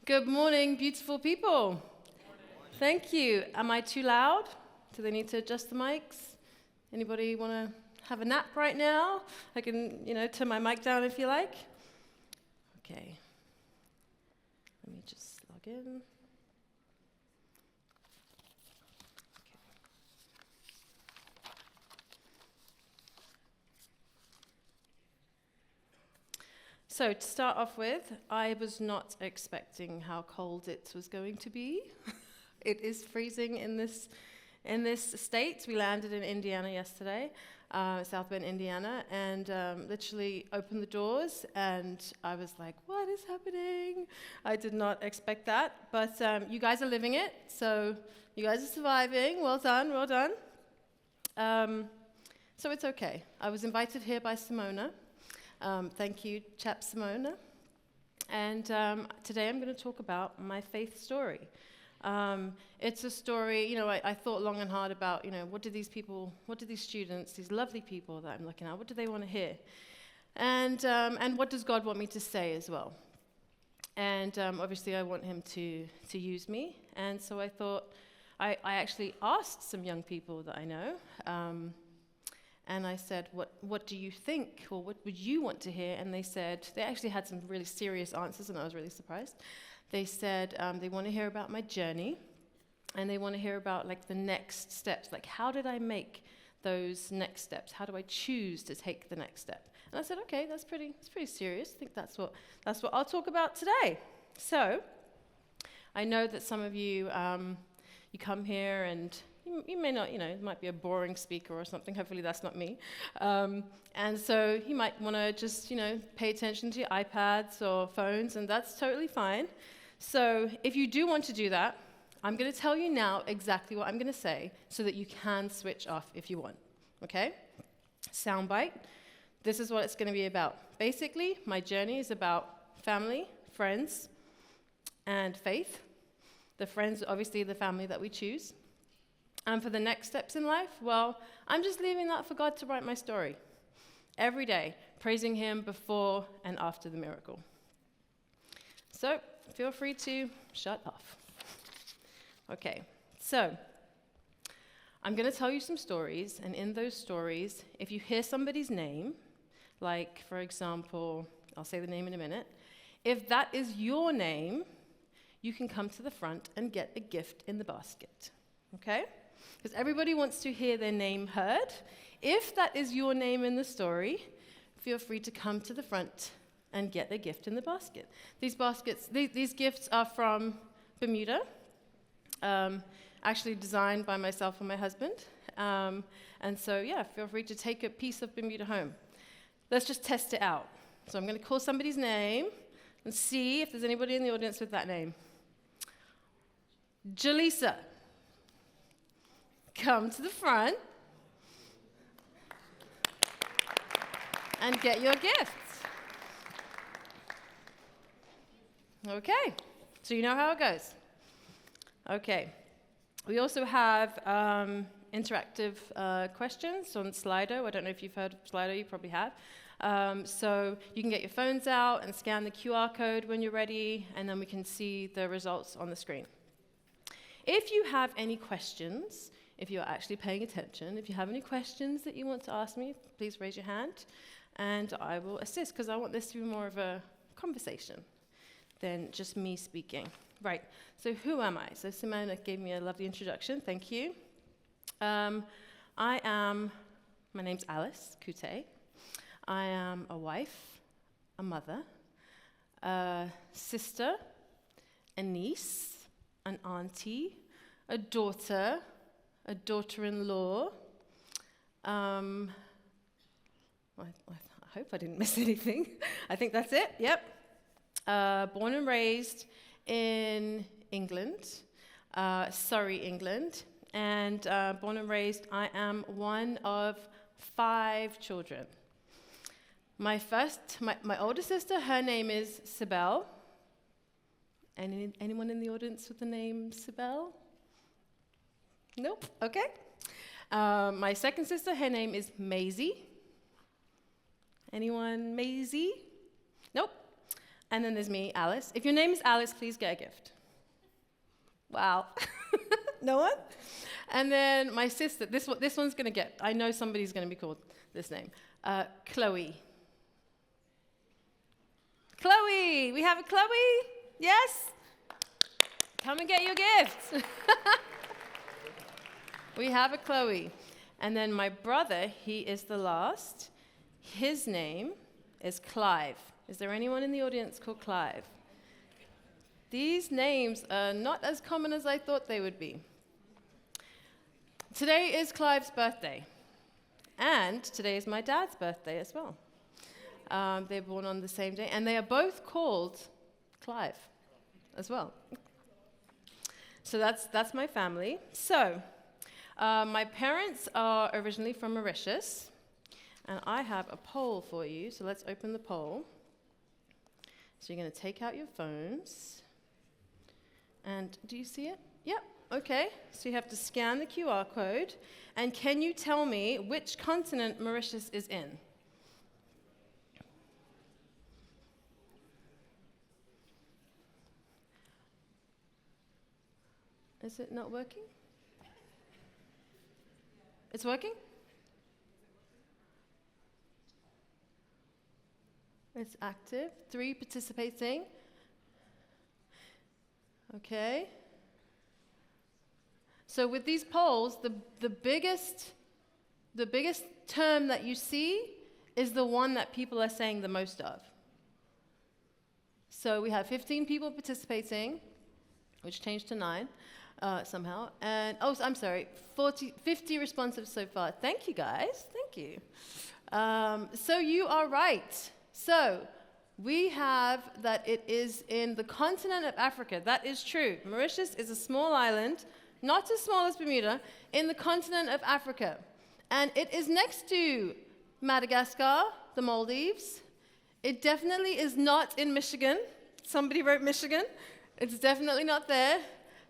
Good morning, beautiful people. Thank you. Am I too loud? Do they need to adjust the mics? Anybody want to have a nap right now? I can, turn my mic down if you like. Okay. Let me just log in. So to start off with, I was not expecting how cold it was going to be. It is freezing in this state. We landed in Indiana yesterday, South Bend, Indiana, and literally opened the doors, and I was like, what is happening? I did not expect that, but you guys are living it, so you guys are surviving. Well done, well done. So it's okay. I was invited here by Simona. Thank you, chap Simona. And today I'm going to talk about my faith story. It's a story, I thought long and hard about, what do these students, these lovely people that I'm looking at, what do they want to hear? And what does God want me to say as well? And obviously I want him to use me. And so I thought, I actually asked some young people that I know, and I said, what do you think, or what would you want to hear? And they said, they actually had some really serious answers, and I was really surprised. They said they want to hear about my journey, and they want to hear about the next steps. How did I make those next steps? How do I choose to take the next step? And I said, okay, it's pretty serious. I think that's what I'll talk about today. So I know that some of you, you come here and you may not, it might be a boring speaker or something. Hopefully that's not me. And so you might want to just, pay attention to your iPads or phones, and that's totally fine. So if you do want to do that, I'm going to tell you now exactly what I'm going to say so that you can switch off if you want. Okay? Soundbite. This is what it's going to be about. Basically, my journey is about family, friends, and faith. The friends, obviously, the family that we choose. And for the next steps in life, well, I'm just leaving that for God to write my story. Every day, praising him before and after the miracle. So, feel free to shut off. Okay, so I'm going to tell you some stories, and in those stories, if you hear somebody's name, like, for example, I'll say the name in a minute, if that is your name, you can come to the front and get a gift in the basket, okay? Because everybody wants to hear their name heard. If that is your name in the story, feel free to come to the front and get a gift in the basket. These gifts are from Bermuda, actually designed by myself and my husband. And so, feel free to take a piece of Bermuda home. Let's just test it out. So I'm going to call somebody's name and see if there's anybody in the audience with that name. Jaleesa. Come to the front and get your gifts. Okay, so you know how it goes. Okay, we also have interactive questions on Slido. I don't know if you've heard of Slido, you probably have. So you can get your phones out and scan the QR code when you're ready, and then we can see the results on the screen. If you have any questions, if you're actually paying attention, if you have any questions that you want to ask me, please raise your hand, and I will assist, because I want this to be more of a conversation than just me speaking. Right, so who am I? So Simona gave me a lovely introduction, thank you. My name's Alice Kute. I am a wife, a mother, a sister, a niece, an auntie, a daughter-in-law. I hope I didn't miss anything. I think that's it, yep. Born and raised in England, Surrey, England. And born and raised, I am one of 5 children. My older sister, her name is Sibel. Anyone in the audience with the name Sibel? Nope, okay. My second sister, her name is Maisie. Anyone Maisie? Nope. And then there's me, Alice. If your name is Alice, please get a gift. Wow. No one? And then my sister, this one's going to get, I know somebody's going to be called this name. Chloe. Chloe! We have a Chloe? Yes? Come and get your gift. We have a Chloe. And then my brother, he is the last. His name is Clive. Is there anyone in the audience called Clive? These names are not as common as I thought they would be. Today is Clive's birthday. And today is my dad's birthday as well. They're born on the same day. And they are both called Clive as well. So that's my family. So my parents are originally from Mauritius. And I have a poll for you. So let's open the poll. So you're going to take out your phones. And do you see it? Yep. Okay. So you have to scan the QR code. And can you tell me which continent Mauritius is in? Is it not working? It's working? It's active. 3 participating. Okay. So with these polls, the biggest term that you see is the one that people are saying the most of. So we have 15 people participating, which changed to 9 somehow. And, I'm sorry, 50 responsive so far. Thank you, guys. Thank you. So you are right. So we have that it is in the continent of Africa. That is true. Mauritius is a small island, not as small as Bermuda, in the continent of Africa. And it is next to Madagascar, the Maldives. It definitely is not in Michigan. Somebody wrote Michigan. It's definitely not there.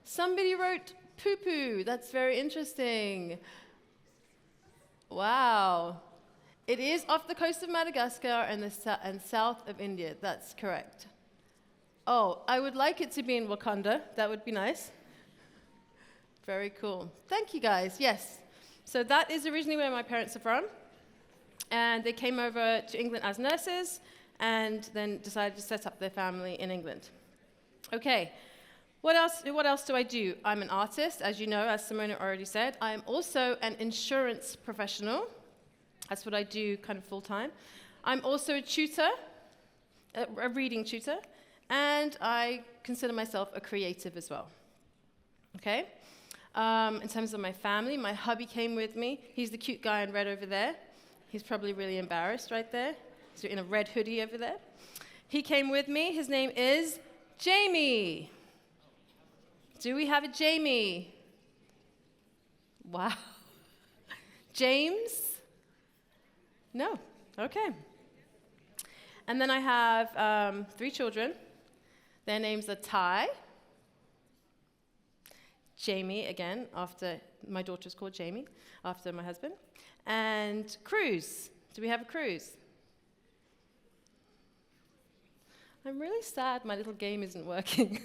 Somebody wrote poo-poo. That's very interesting. Wow. It is off the coast of Madagascar and south of India. That's correct. Oh, I would like it to be in Wakanda. That would be nice. Very cool. Thank you, guys. Yes. So that is originally where my parents are from. And they came over to England as nurses and then decided to set up their family in England. Okay. What else do I do? I'm an artist, as you know, as Simona already said. I am also an insurance professional. That's what I do kind of full-time. I'm also a tutor, a reading tutor, and I consider myself a creative as well. Okay? In terms of my family, my hubby came with me. He's the cute guy in red over there. He's probably really embarrassed right there. He's in a red hoodie over there. He came with me. His name is Jamie. Do we have a Jamie? Wow. James? No. Okay. And then I have 3 children. Their names are Ty, Jamie, again, after my daughter's called Jamie, after my husband, and Cruz. Do we have a Cruz? I'm really sad my little game isn't working.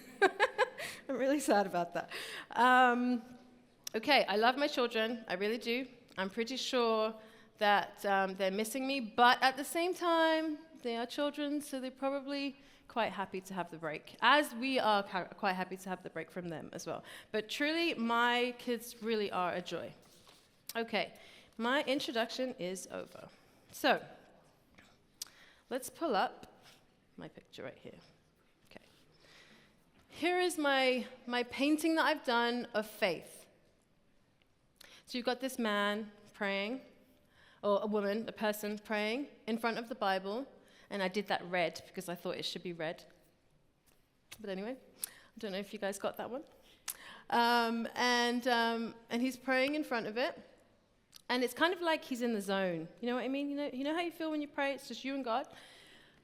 I'm really sad about that. Okay, I love my children. I really do. I'm pretty sure that they're missing me, but at the same time, they are children, so they're probably quite happy to have the break, as we are quite happy to have the break from them as well. But truly, my kids really are a joy. Okay, my introduction is over. So, let's pull up my picture right here. Okay. Here is my painting that I've done of faith. So you've got this man praying, or a woman, a person praying in front of the Bible, and I did that red because I thought it should be red. But anyway, I don't know if you guys got that one. And he's praying in front of it, and it's kind of like he's in the zone. You know what I mean? You know how you feel when you pray? It's just you and God.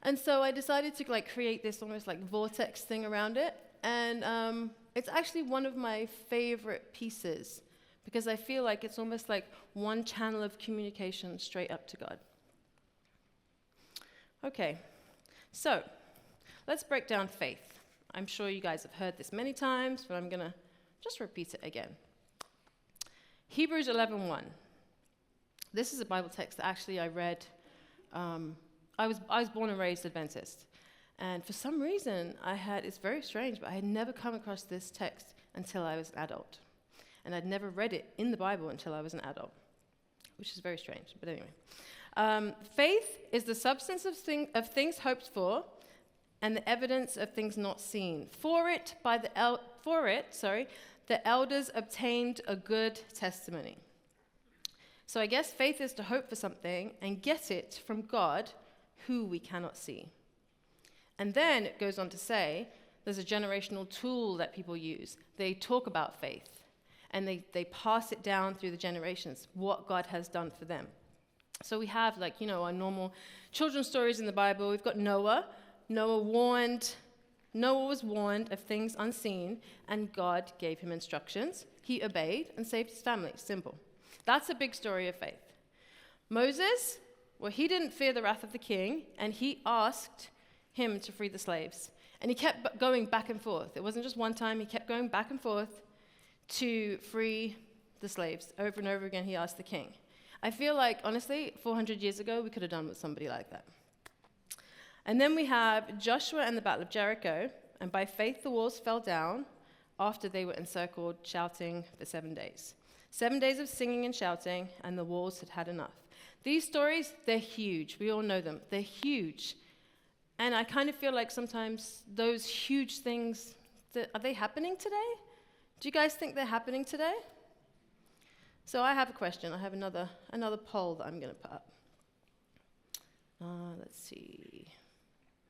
And so I decided to create this almost like vortex thing around it, and it's actually one of my favorite pieces because I feel like it's almost like one channel of communication straight up to God. Okay, so let's break down faith. I'm sure you guys have heard this many times, but I'm going to just repeat it again. Hebrews 11:1. This is a Bible text that actually I read. I was born and raised Adventist. And for some reason, it's very strange, but I had never come across this text until I was an adult. And I'd never read it in the Bible until I was an adult, which is very strange. But anyway. Faith is the substance of things hoped for and the evidence of things not seen. For it, the elders obtained a good testimony. So I guess faith is to hope for something and get it from God, who we cannot see. And then it goes on to say, there's a generational tool that people use. They talk about faith, and they pass it down through the generations, what God has done for them. So we have, our normal children's stories in the Bible. We've got Noah. Noah was warned of things unseen, and God gave him instructions. He obeyed and saved his family. Simple. That's a big story of faith. Moses, he didn't fear the wrath of the king, and he asked him to free the slaves. And he kept going back and forth. It wasn't just one time. He kept going back and forth to free the slaves. Over and over again, he asked the king. I feel like, honestly, 400 years ago, we could have done with somebody like that. And then we have Joshua and the Battle of Jericho. And by faith, the walls fell down after they were encircled, shouting for 7 days. 7 days of singing and shouting, and the walls had enough. These stories, they're huge. We all know them. They're huge. And I kind of feel like sometimes those huge things, are they happening today? Do you guys think they're happening today? So I have a question. I have another poll that I'm going to put up. Let's see.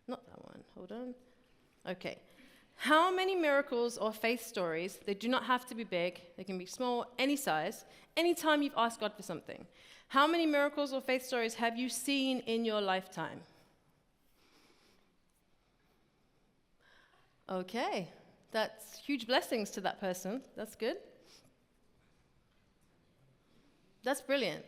Not that one. Hold on. Okay. How many miracles or faith stories, they do not have to be big, they can be small, any size, anytime you've asked God for something. How many miracles or faith stories have you seen in your lifetime? Okay, that's huge blessings to that person. That's good. That's brilliant.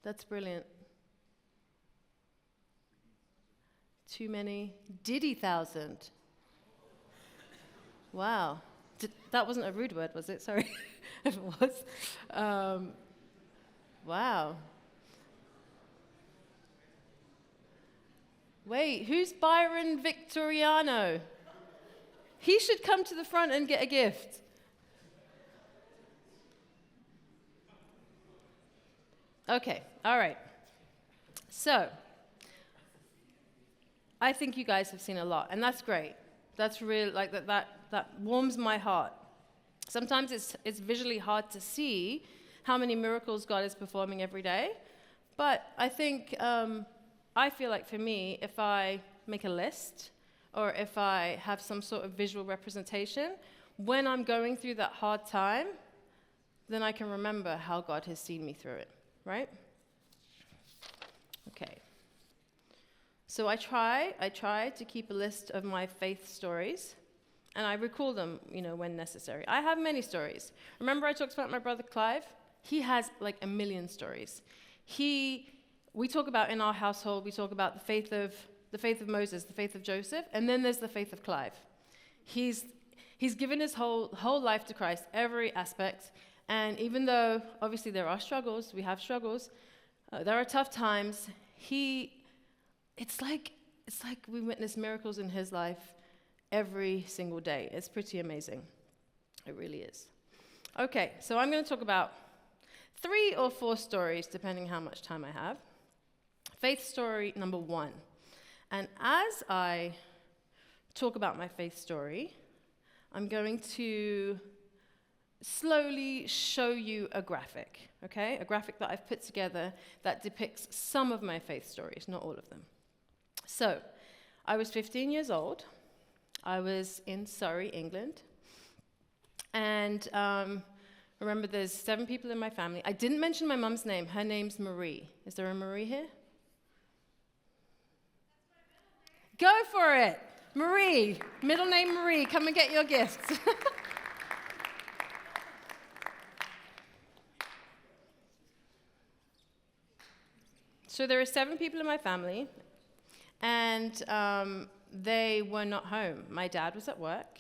That's brilliant. Too many. Diddy thousand. Wow. That wasn't a rude word, was it? Sorry if it was. Wow. Wait, who's Byron Victoriano? He should come to the front and get a gift. Okay, all right. So, I think you guys have seen a lot, and that's great. That's really, that warms my heart. Sometimes it's visually hard to see how many miracles God is performing every day, but I think, I feel like for me, if I make a list, or if I have some sort of visual representation, when I'm going through that hard time, then I can remember how God has seen me through it. Right? Okay. So I try to keep a list of my faith stories, and I recall them, when necessary. I have many stories. Remember I talked about my brother Clive? He has like a million stories. We talk about in our household, we talk about the faith of Moses, the faith of Joseph, and then there's the faith of Clive. He's given his whole life to Christ, every aspect. And even though, obviously, there are struggles, we have struggles, there are tough times, it's like we witness miracles in his life every single day. It's pretty amazing. It really is. Okay, so I'm going to talk about 3 or 4 stories, depending how much time I have. Faith story number 1. And as I talk about my faith story, I'm going to slowly show you a graphic, okay? A graphic that I've put together that depicts some of my faith stories, not all of them. So, I was 15 years old. I was in Surrey, England. And remember, there's 7 people in my family. I didn't mention my mum's name. Her name's Marie. Is there a Marie here? Go for it. Marie, middle name Marie, come and get your gifts. So there are 7 people in my family, and they were not home. My dad was at work.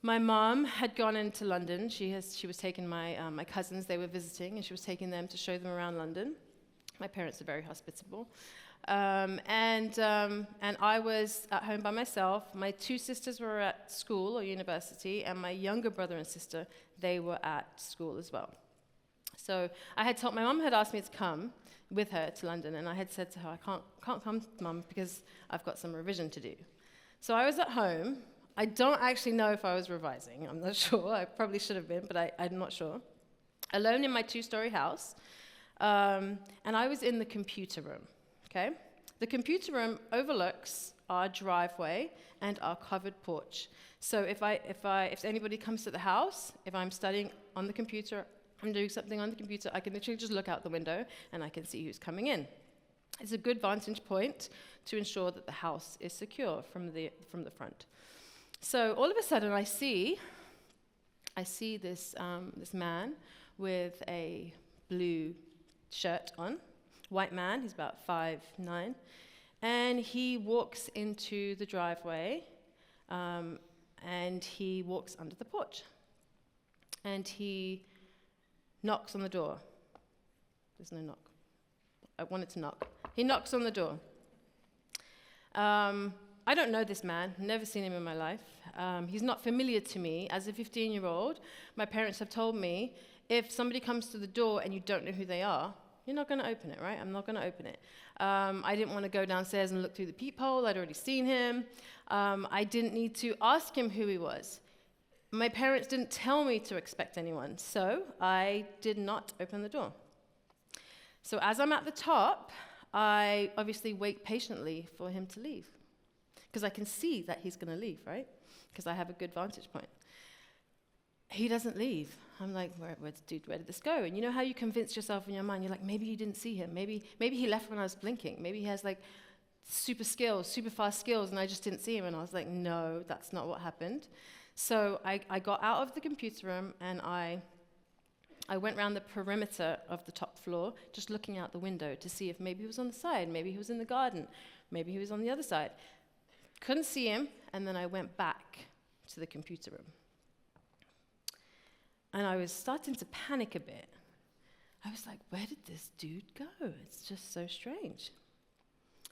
My mom had gone into London. She was taking my cousins. They were visiting, and she was taking them to show them around London. My parents are very hospitable. And I was at home by myself. My 2 sisters were at school or university, and my younger brother and sister, they were at school as well. So my mom had asked me to come with her to London, and I had said to her, I can't come, Mum, because I've got some revision to do. So I was at home. I don't actually know if I was revising. I'm not sure. I probably should have been, but I'm not sure. Alone in my 2-story house, and I was in the computer room. Okay? The computer room overlooks our driveway and our covered porch. So if anybody comes to the house, if I'm studying on the computer, I'm doing something on the computer, I can literally just look out the window and I can see who's coming in. It's a good vantage point to ensure that the house is secure from the front. So all of a sudden I see this man with a blue shirt on, white man, he's about 5'9", and he walks into the driveway, and he walks under the porch, and he knocks on the door. There's no knock. I wanted to knock. He knocks on the door. I don't know this man, never seen him in my life. He's not familiar to me. As a 15-year-old, my parents have told me, if somebody comes to the door and you don't know who they are, you're not going to open it, right? I'm not going to open it. I didn't want to go downstairs and look through the peephole. I'd already seen him. I didn't need to ask him who he was. My parents didn't tell me to expect anyone, so I did not open the door. So as I'm at the top, I obviously wait patiently for him to leave, because I can see that he's going to leave, right? Because I have a good vantage point. He doesn't leave. I'm like, where did this go? And you know how you convince yourself in your mind, you're like, maybe you didn't see him. Maybe he left when I was blinking. Maybe he has like super fast skills, and I just didn't see him. And I was like, no, that's not what happened. So I got out of the computer room, and I went around the perimeter of the top floor, just looking out the window to see if maybe he was on the side, maybe he was in the garden, maybe he was on the other side. Couldn't see him, and then I went back to the computer room. And I was starting to panic a bit. I was like, where did this dude go? It's just so strange.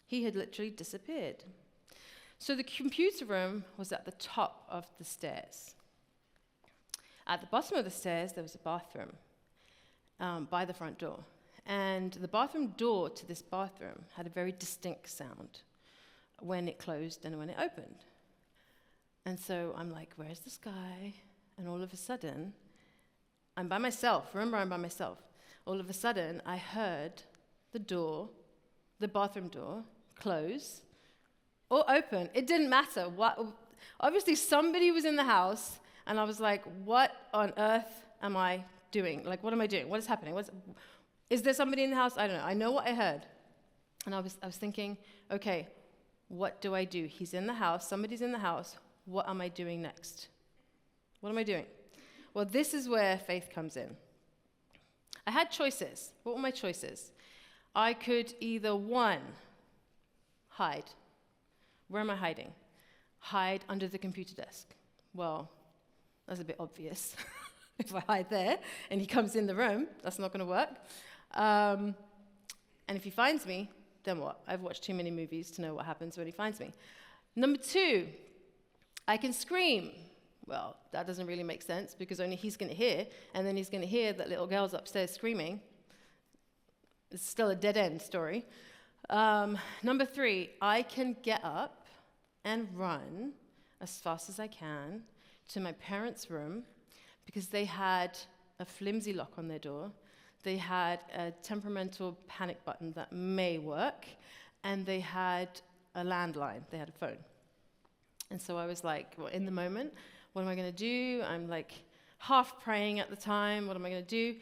He had literally disappeared. So the computer room was at the top of the stairs. At the bottom of the stairs, there was a bathroom by the front door. And the bathroom door to this bathroom had a very distinct sound when it closed and when it opened. And so I'm like, where's this guy? And all of a sudden, I'm by myself. Remember, I'm by myself. All of a sudden, I heard the bathroom door, close or open. It didn't matter. Obviously, somebody was in the house, and I was like, what on earth am I doing? Like, what am I doing? What is happening? Is there somebody in the house? I don't know. I know what I heard. And I was thinking, okay, what do I do? He's in the house. Somebody's in the house. What am I doing next? What am I doing? Well, this is where faith comes in. I had choices. What were my choices? I could either, 1, hide. Where am I hiding? Hide under the computer desk. Well, that's a bit obvious. If I hide there and he comes in the room, that's not going to work. And if he finds me, then what? I've watched too many movies to know what happens when he finds me. Number 2, I can scream. Well, that doesn't really make sense, because only he's going to hear, and then he's going to hear that little girl's upstairs screaming. It's still a dead-end story. Number 3, I can get up and run as fast as I can to my parents' room, because they had a flimsy lock on their door. They had a temperamental panic button that may work, and they had a landline. They had a phone. And so I was like, well, in the moment, what am I going to do? I'm like half praying at the time. What am I going to do?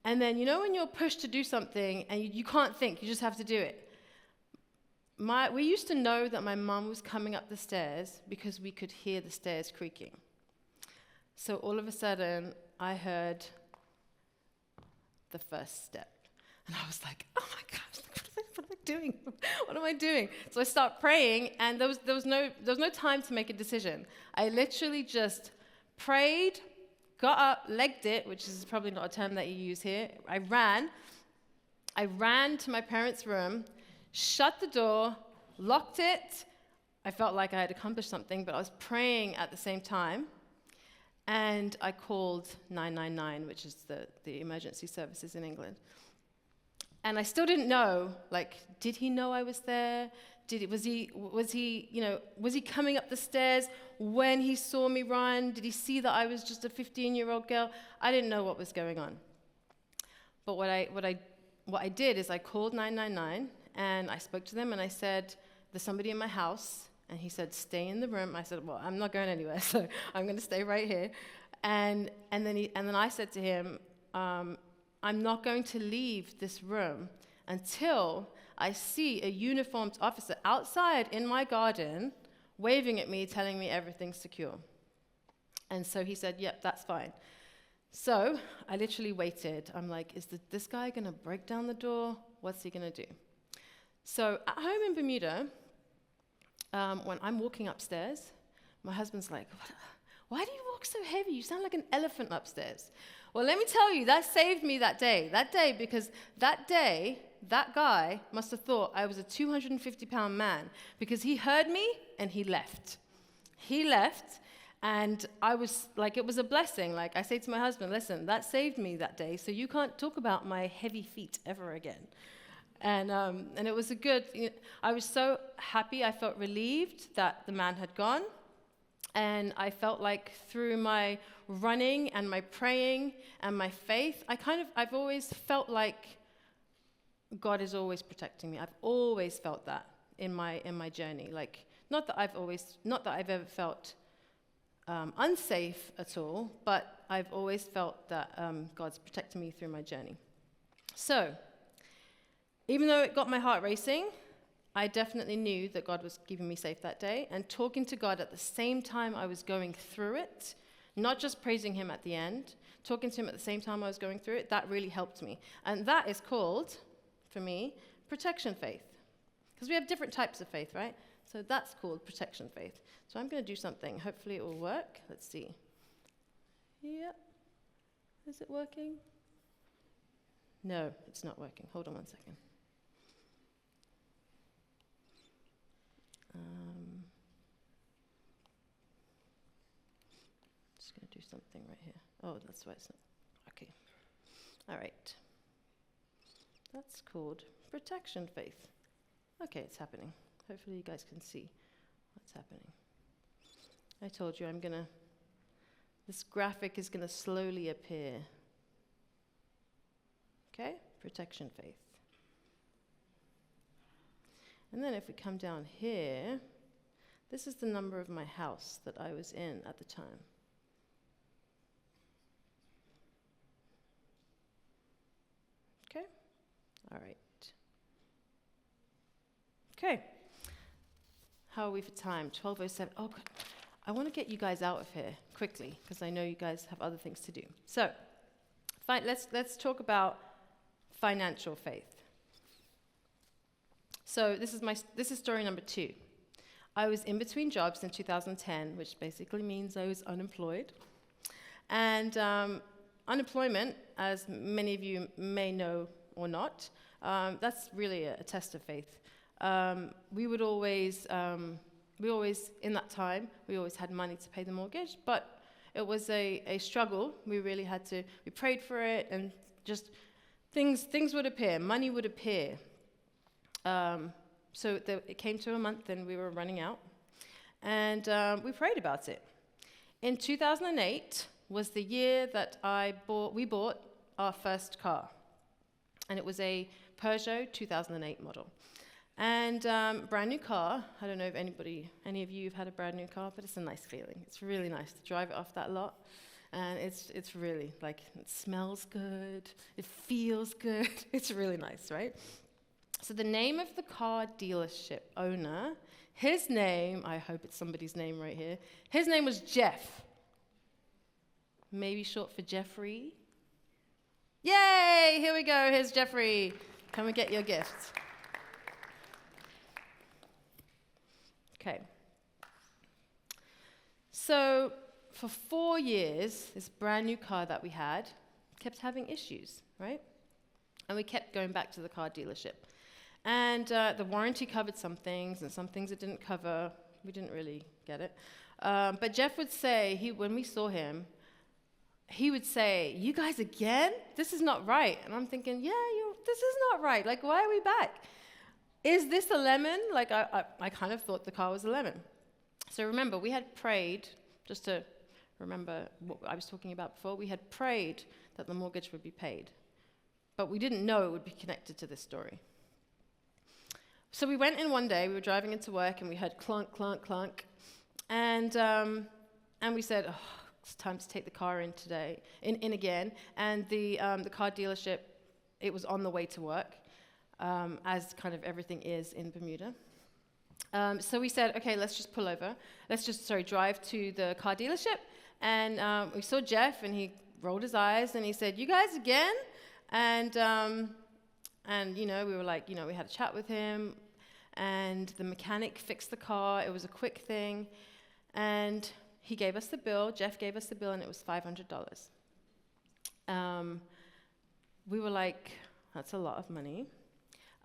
And then, you know, when you're pushed to do something and you can't think, you just have to do it. We used to know that my mum was coming up the stairs because we could hear the stairs creaking. So all of a sudden, I heard the first step. And I was like, oh my gosh, doing? What am I doing? So I start praying, and there was no time to make a decision. I literally just prayed, got up, legged it, which is probably not a term that you use here. I ran to my parents' room, shut the door, locked it. I felt like I had accomplished something, but I was praying at the same time. And I called 999, which is the emergency services in England. And I still didn't know, like, did he know I was there? Was he coming up the stairs when he saw me run? Did he see that I was just a 15-year-old girl? I didn't know what was going on. But what I did is I called 999, and I spoke to them, and I said, there's somebody in my house. And he said, stay in the room. I said, well, I'm not going anywhere, so I'm going to stay right here. And then I said to him, I'm not going to leave this room until I see a uniformed officer outside in my garden waving at me, telling me everything's secure. And so he said, yep, that's fine. So I literally waited. I'm like, is this guy going to break down the door? What's he going to do? So at home in Bermuda, when I'm walking upstairs, my husband's like, why do you walk so heavy? You sound like an elephant upstairs. Well, let me tell you, that saved me that day, because that day, that guy must have thought I was a 250-pound man, because he heard me and he left. He left, and I was like, it was a blessing. Like I say to my husband, listen, that saved me that day, so you can't talk about my heavy feet ever again. And it was I was so happy. I felt relieved that the man had gone. And I felt like through my running and my praying and my faith, I've always felt like God is always protecting me. I've always felt that in my journey. Like, not that I've ever felt unsafe at all, but I've always felt that God's protecting me through my journey. So, even though it got my heart racing, I definitely knew that God was keeping me safe that day, and talking to God at the same time I was going through it, not just praising him at the end, talking to him at the same time I was going through it, that really helped me. And that is called, for me, protection faith. Because we have different types of faith, right? So that's called protection faith. So I'm going to do something. Hopefully it will work. Let's see. Yep. Is it working? No, it's not working. Hold on one second. Just going to do something right here. Oh, that's why it's not. Okay. All right. That's called protection faith. Okay, it's happening. Hopefully you guys can see what's happening. I told you this graphic is going to slowly appear. Okay? Protection faith. And then if we come down here, this is the number of my house that I was in at the time. Okay? All right. Okay. How are we for time? 12:07. Oh, God. I want to get you guys out of here quickly, because I know you guys have other things to do. So, let's talk about financial faith. So this is story number 2. I was in between jobs in 2010, which basically means I was unemployed. And unemployment, as many of you may know or not, that's really a test of faith. We always had money to pay the mortgage, but it was a struggle. We prayed for it, and just things would appear, money would appear. So it came to a month and we were running out, and we prayed about it. In 2008 was the year that we bought our first car, and it was a Peugeot 2008 model. And brand new car. I don't know if any of you have had a brand new car, but it's a nice feeling. It's really nice to drive it off that lot. And it's really, like, it smells good, it feels good. It's really nice, right? So the name of the car dealership owner, his name, I hope it's somebody's name right here, his name was Jeff. Maybe short for Jeffrey. Yay, here we go, here's Jeffrey. Come and get your gift. Okay. So for 4 years, this brand new car that we had kept having issues, right? And we kept going back to the car dealership. And the warranty covered some things, and some things it didn't cover. We didn't really get it. But Jeff would say, when we saw him, he would say, "You guys again? This is not right." And I'm thinking, this is not right. Like, why are we back? Is this a lemon? Like, I kind of thought the car was a lemon. So remember, we had prayed, just to remember what I was talking about before, we had prayed that the mortgage would be paid. But we didn't know it would be connected to this story. So we went in one day, we were driving into work, and we heard clunk, clunk, clunk. And we said, it's time to take the car in today, in again. And the car dealership, it was on the way to work, as kind of everything is in Bermuda. So we said, okay, let's just pull over. Let's just, drive to the car dealership. And we saw Jeff, and he rolled his eyes, and he said, "You guys again?" And we were like, we had a chat with him, and the mechanic fixed the car. It was a quick thing. And he gave us the bill. Jeff gave us the bill, and it was $500. We were like, that's a lot of money.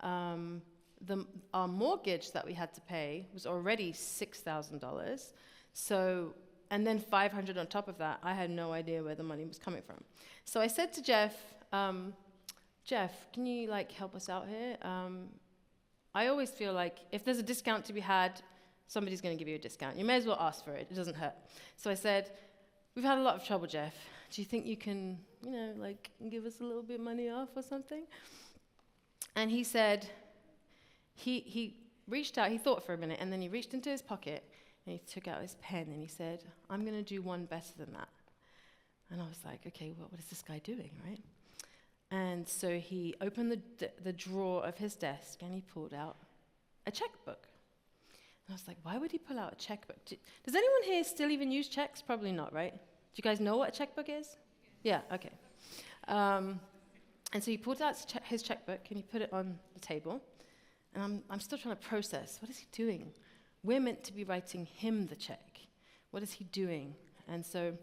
Our mortgage that we had to pay was already $6,000. So, and then $500 on top of that. I had no idea where the money was coming from. So I said to Jeff, "Jeff, can you help us out here? I always feel like if there's a discount to be had, somebody's going to give you a discount. You may as well ask for it. It doesn't hurt." So I said, "We've had a lot of trouble, Jeff. Do you think you can, give us a little bit of money off or something?" And he said, he reached out, he thought for a minute, and then he reached into his pocket, and he took out his pen, and he said, "I'm going to do one better than that." And I was like, okay, what is this guy doing, right? And so he opened the drawer of his desk, and he pulled out a checkbook. And I was like, why would he pull out a checkbook? Does anyone here still even use checks? Probably not, right? Do you guys know what a checkbook is? Yeah, okay. And so he pulled out his checkbook, and he put it on the table. And I'm still trying to process, what is he doing? We're meant to be writing him the check. What is he doing? And so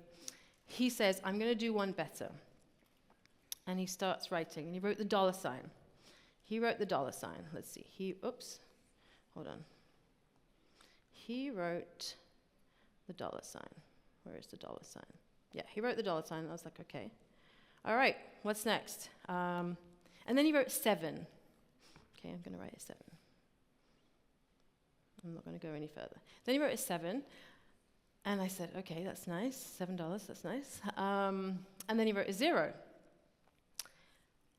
he says, "I'm going to do one better." And he starts writing, and he wrote the $sign. He wrote the $sign. Let's see. Hold on. He wrote the $sign. Where is the $sign? Yeah, he wrote the $sign. And I was like, okay. All right, what's next? And then he wrote 7. Okay, I'm going to write a 7. I'm not going to go any further. Then he wrote a 7. And I said, okay, that's nice. $7, that's nice. And then he wrote a 0.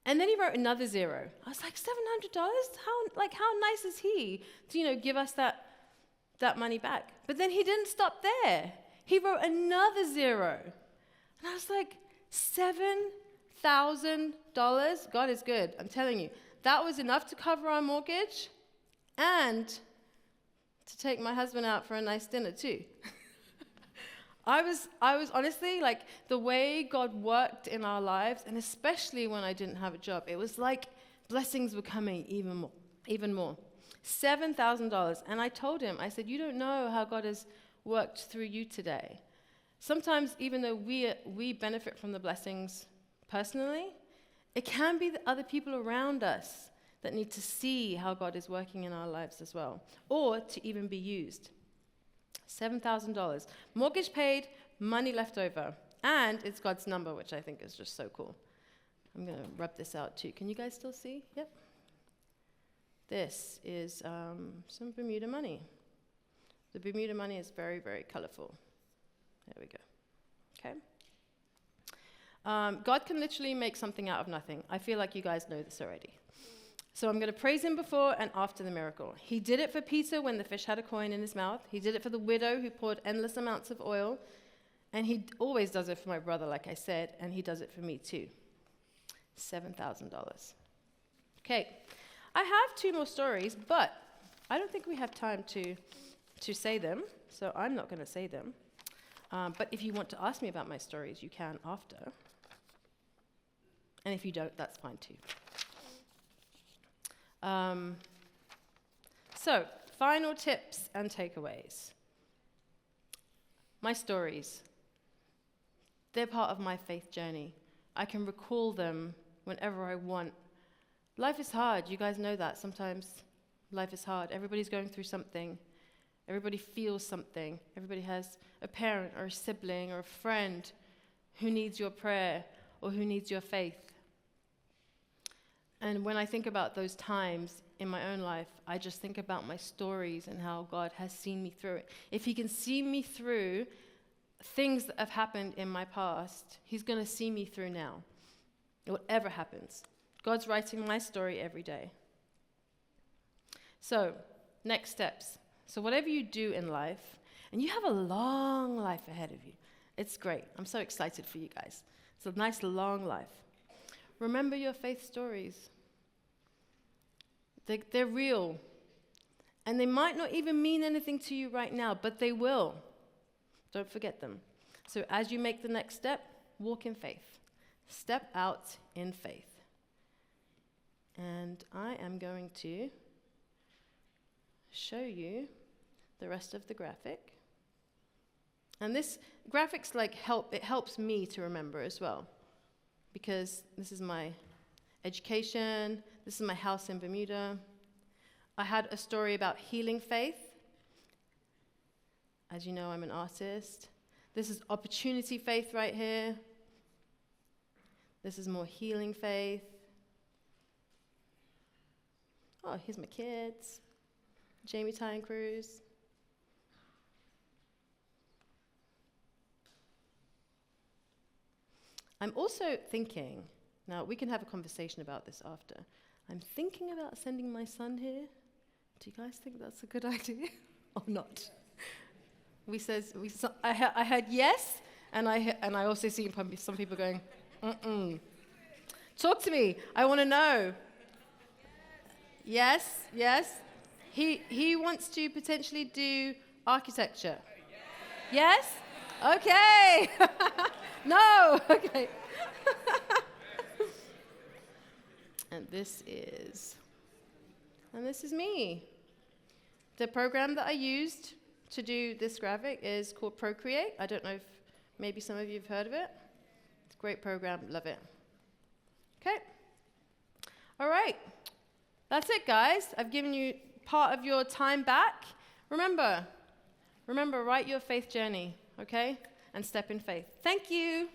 And then he wrote another 0. I was like, $700? How nice is he to, give us that money back? But then he didn't stop there. He wrote another 0. And I was like, $7,000? God is good, I'm telling you. That was enough to cover our mortgage and to take my husband out for a nice dinner too. I was honestly, the way God worked in our lives, and especially when I didn't have a job, it was like blessings were coming even more. $7,000. And I told him, I said, you don't know how God has worked through you today. Sometimes, even though we benefit from the blessings personally, it can be the other people around us that need to see how God is working in our lives as well, or to even be used. $7,000. Mortgage paid, money left over. And it's God's number, which I think is just so cool. I'm going to rub this out too. Can you guys still see? Yep. This is some Bermuda money. The Bermuda money is very, very colorful. There we go. Okay. God can literally make something out of nothing. I feel like you guys know this already. So I'm going to praise him before and after the miracle. He did it for Peter when the fish had a coin in his mouth. He did it for the widow who poured endless amounts of oil. And he always does it for my brother, like I said, and he does it for me too. $7,000. Okay. I have 2 more stories, but I don't think we have time to say them, so I'm not going to say them. But if you want to ask me about my stories, you can after. And if you don't, that's fine too. So, final tips and takeaways. My stories. They're part of my faith journey. I can recall them whenever I want. Life is hard. You guys know that. Sometimes life is hard. Everybody's going through something. Everybody feels something. Everybody has a parent or a sibling or a friend who needs your prayer or who needs your faith. And when I think about those times in my own life, I just think about my stories and how God has seen me through it. If he can see me through things that have happened in my past, he's going to see me through now. Whatever happens. God's writing my story every day. So, next steps. So whatever you do in life, and you have a long life ahead of you. It's great. I'm so excited for you guys. It's a nice long life. Remember your faith stories. They're real. And they might not even mean anything to you right now, but they will. Don't forget them. So as you make the next step, walk in faith. Step out in faith. And I am going to show you the rest of the graphic. And this graphics it helps me to remember as well. Because this is my education, this is my house in Bermuda. I had a story about healing faith. As you know, I'm an artist. This is opportunity faith right here. This is more healing faith. Oh, here's my kids. Jamie, Ty, and Cruz. I'm also thinking, now we can have a conversation about this after. I'm thinking about sending my son here. Do you guys think that's a good idea or not? I heard yes, and I also see some people going, mm-mm. Talk to me. I want to know. Yes. He wants to potentially do architecture. Yes? Okay. No. Okay. And this is me. The program that I used to do this graphic is called Procreate. I don't know if maybe some of you have heard of it. It's a great program. Love it. Okay. All right. That's it, guys. I've given you part of your time back. Remember, write your faith journey, okay? And step in faith. Thank you.